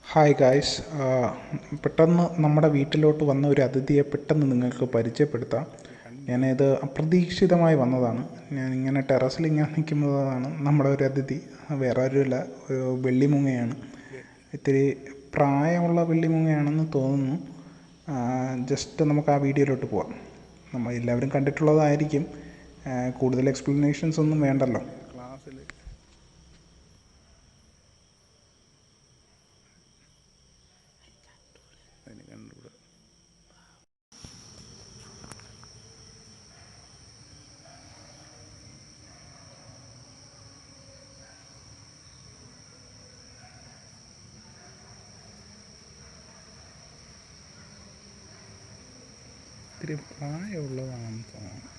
Hi guys, പെട്ടെന്ന് നമ്മുടെ വീട്ടിലോട്ട് വന്ന ഒരു അതിഥിയെ പെട്ടെന്ന് നിങ്ങൾക്ക് പരിചയപ്പെടുത്താം. ഞാനിത് അപ്രതീക്ഷിതമായി വന്നതാണ്. ഞാനിങ്ങനെ ടെറസിൽ ഇങ്ങനെ നിൽക്കുമ്പോഴാണ് നമ്മുടെ ഒരു അതിഥി, വേറെ ആരുമില്ല, ഒരു വെള്ളിമുങ്ങയാണ്. ഇത്തിരി പ്രായമുള്ള വെള്ളിമുങ്ങയാണെന്ന് തോന്നുന്നു. ജസ്റ്റ് നമുക്ക് ആ വീഡിയോയിലോട്ട് പോവാം. നമ്മൾ എല്ലാവരും കണ്ടിട്ടുള്ളതായിരിക്കും, കൂടുതൽ എക്സ്പ്ലനേഷൻസ് ഒന്നും വേണ്ടല്ലോ. ക്ലാസ്സിൽ അതിന് കണ്ടുകൂടാ. ഇത്തിരി പ്രായമുള്ളതാണെന്ന് തോന്നുന്നു.